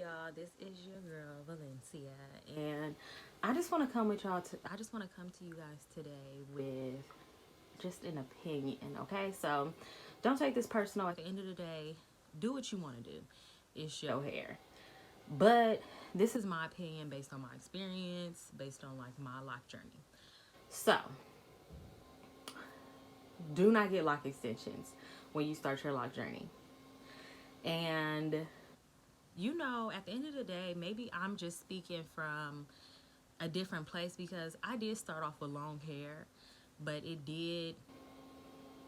y'all? This is your girl Valencia, and I just want to come with y'all. I just want to come to you guys today with just an opinion. Okay, so don't take this personal. At the end of the day, do what you want to do. It's your hair, but this is my opinion based on my experience, based on like my lock journey. So do not get lock extensions when you start your lock journey, and at the end of the day, maybe I'm just speaking from a different place because I did start off with long hair, but it did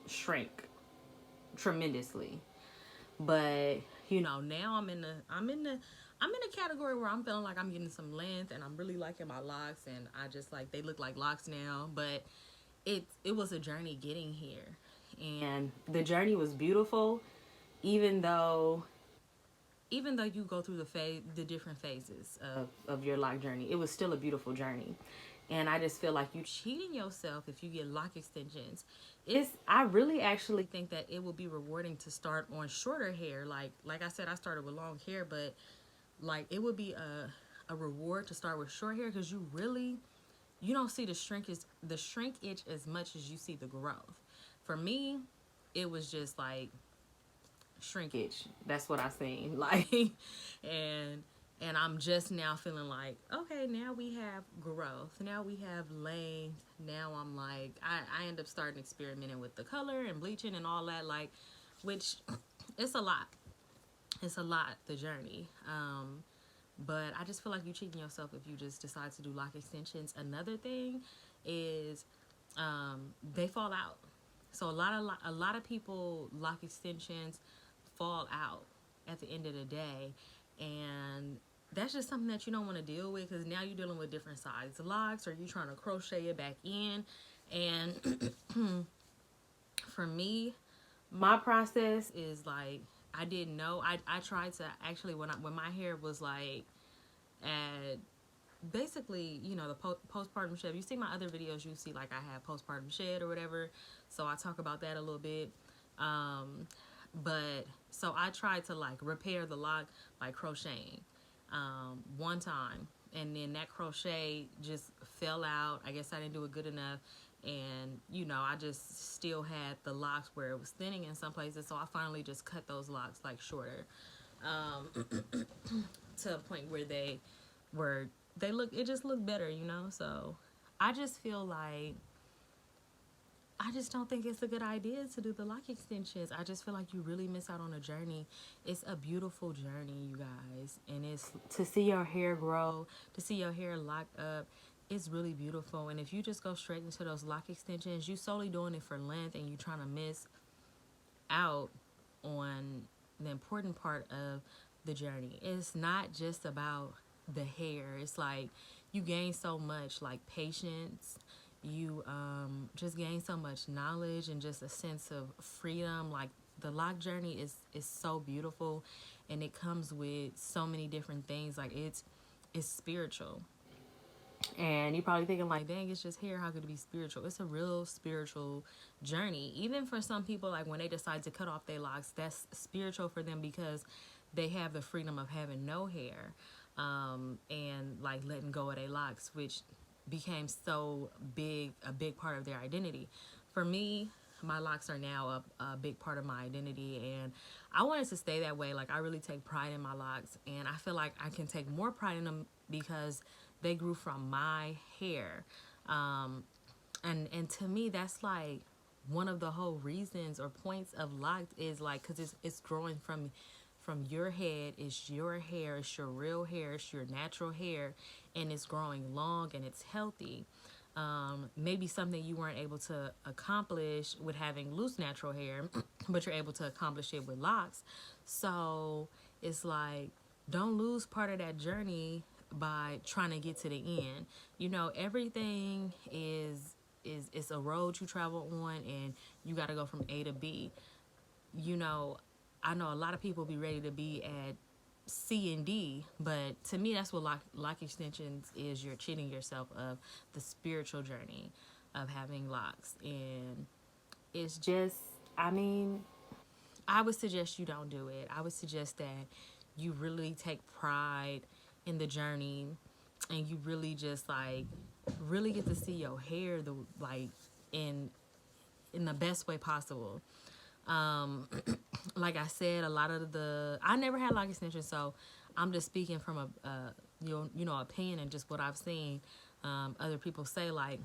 shrink tremendously. But now I'm in a category where I'm feeling like I'm getting some length and I'm really liking my locks and I just like they look like locks now. But it was a journey getting here. And the journey was beautiful, even though you go through the different phases of your lock journey, it was still a beautiful journey. And I just feel like you cheating yourself if you get lock extensions. I really actually think that it will be rewarding to start on shorter hair. Like I said, I started with long hair, but like it would be a reward to start with short hair because you don't see the shrinkage as much as you see the growth. For me, it was just like shrinkage. That's what I seen. Like, and I'm just now feeling like, okay, now we have growth. Now we have length. Now I'm like, I end up starting experimenting with the color and bleaching and all that. Like, which it's a lot. It's a lot, the journey. But I just feel like you're cheating yourself if you just decide to do lock extensions. Another thing is they fall out. So a lot of people lock extensions fall out at the end of the day, and that's just something that you don't want to deal with because now you're dealing with different size locks or you're trying to crochet it back in. And for me, my process is like I didn't know. I tried to actually when my hair was like at basically the postpartum shed. You see my other videos, you see like I have postpartum shed or whatever, so I talk about that a little bit. But so I tried to like repair the lock by crocheting one time, and then that crochet just fell out. I guess I didn't do it good enough, and I just still had the locks where it was thinning in some places, so I finally just cut those locks like shorter, um, to a point where they just look better, so I just feel like I just don't think it's a good idea to do the lock extensions. I just feel like you really miss out on a journey. It's a beautiful journey, you guys. And it's to see your hair grow, to see your hair lock up. It's really beautiful. And if you just go straight into those lock extensions, you solely doing it for length and you trying to miss out on the important part of the journey. It's not just about the hair. It's like you gain so much like patience, you just gain so much knowledge and just a sense of freedom. Like the lock journey is so beautiful, and it comes with so many different things. Like it's spiritual, and you're probably thinking like, dang, it's just hair, how could it be spiritual? It's a real spiritual journey. Even for some people, like when they decide to cut off their locks, that's spiritual for them because they have the freedom of having no hair, and like letting go of their locks, which became a big part of their identity. For me, my locks are now a big part of my identity, and I want it to stay that way. Like I really take pride in my locks, and I feel like I can take more pride in them because they grew from my hair. And to me, that's like one of the whole reasons or points of locked is like because it's growing from your head. It's your hair, it's your real hair, it's your natural hair, and it's growing long and it's healthy. Maybe something you weren't able to accomplish with having loose natural hair, but you're able to accomplish it with locks. So it's like, don't lose part of that journey by trying to get to the end. Everything is it's a road you travel on, and you got to go from A to B. you know I know a lot of people be ready to be at C and D, but to me, that's what lock extensions is. You're cheating yourself of the spiritual journey of having locks, and it's just, I mean, I would suggest you don't do it. I would suggest that you really take pride in the journey, and you really just like really get to see your hair the like in in the best way possible. Um, like I said, a lot of the I never had lock extensions, so I'm just speaking from a you know opinion and just what I've seen. Other people say like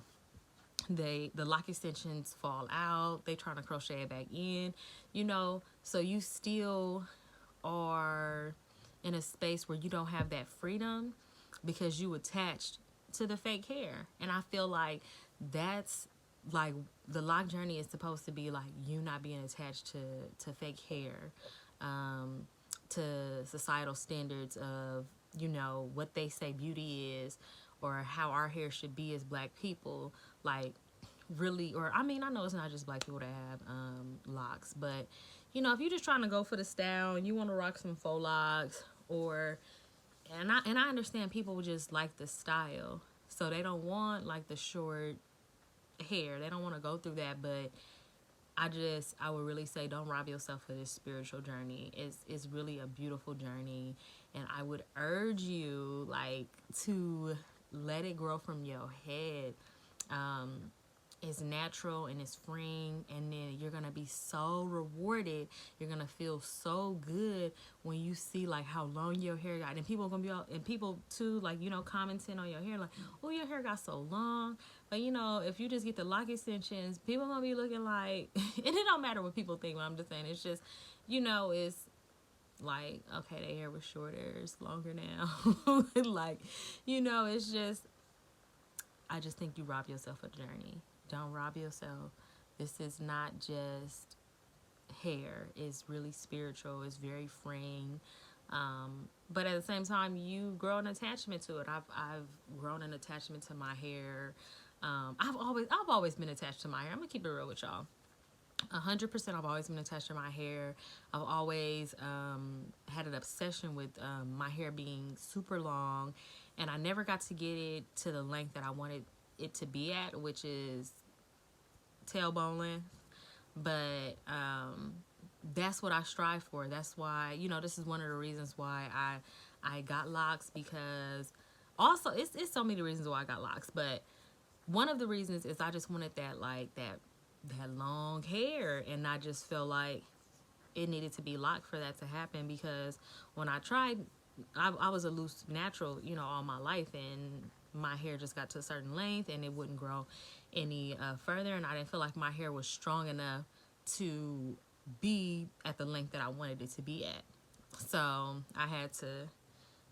the lock extensions fall out, they trying to crochet it back in, you know, so you still are in a space where you don't have that freedom because you attached to the fake hair. And I feel like that's like the lock journey is supposed to be like you not being attached to fake hair, um, to societal standards of, you know, what they say beauty is or how our hair should be as black people. Like really, or I mean, I know it's not just black people that have locks, but you know, if you're just trying to go for the style and you want to rock some faux locks, or and I understand people just like the style, so they don't want like the short hair. They don't want to go through that, but I would really say don't rob yourself of this spiritual journey. It's really a beautiful journey, and I would urge you like to let it grow from your head. Um, it's natural and it's freeing, and then you're gonna be so rewarded. You're gonna feel so good when you see like how long your hair got, and people are gonna be all, and people too, like, you know, commenting on your hair like, oh, your hair got so long. But you know, if you just get the lock extensions, people gonna be looking like and it don't matter what people think, but I'm just saying it's just, you know, it's like, okay, their hair was shorter, it's longer now. Like, you know, it's just, I just think you rob yourself a journey. Don't rob yourself. This is not just hair. It's really spiritual. It's very freeing. But at the same time, you grow an attachment to it. I've grown an attachment to my hair. I've always been attached to my hair. I'm gonna keep it real with y'all. 100%. I've always been attached to my hair. I've always had an obsession with my hair being super long, and I never got to get it to the length that I wanted it to be at, which is tailbone length. But that's what I strive for. That's why, you know, this is one of the reasons why I got locks, because also it's so many reasons why I got locks, but one of the reasons is I just wanted that like that long hair, and I just felt like it needed to be locked for that to happen, because when I tried, I was a loose natural, you know, all my life, and my hair just got to a certain length and it wouldn't grow any further, and I didn't feel like my hair was strong enough to be at the length that I wanted it to be at. So I had to,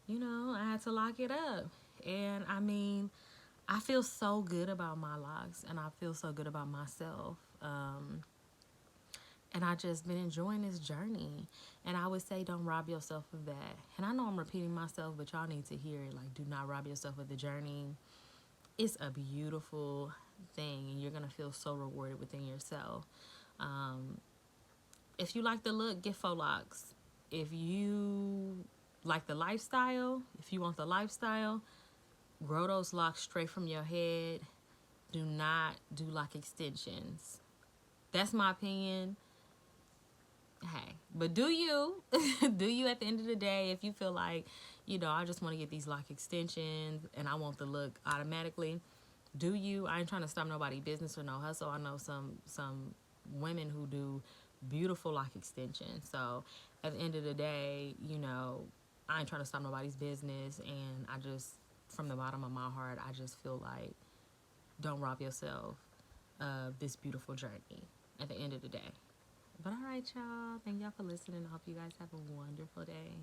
you know, I had to lock it up. And I mean, I feel so good about my locks, and I feel so good about myself. And I just been enjoying this journey. And I would say don't rob yourself of that. And I know I'm repeating myself, but y'all need to hear it. Like, do not rob yourself of the journey. It's a beautiful thing, and you're gonna feel so rewarded within yourself. If you like the look, get faux locks. If you like the lifestyle, if you want the lifestyle, grow those locks straight from your head. Do not do lock extensions. That's my opinion. Hey, but do you do you at the end of the day, if you feel like, you know, I just want to get these lock extensions and I want the look automatically, do you? I ain't trying to stop nobody business or no hustle. I know some women who do beautiful lock extensions. So at the end of the day, you know, I ain't trying to stop nobody's business, and I just, from the bottom of my heart, I just feel like don't rob yourself of this beautiful journey at the end of the day. But all right, y'all. Thank y'all for listening. I hope you guys have a wonderful day.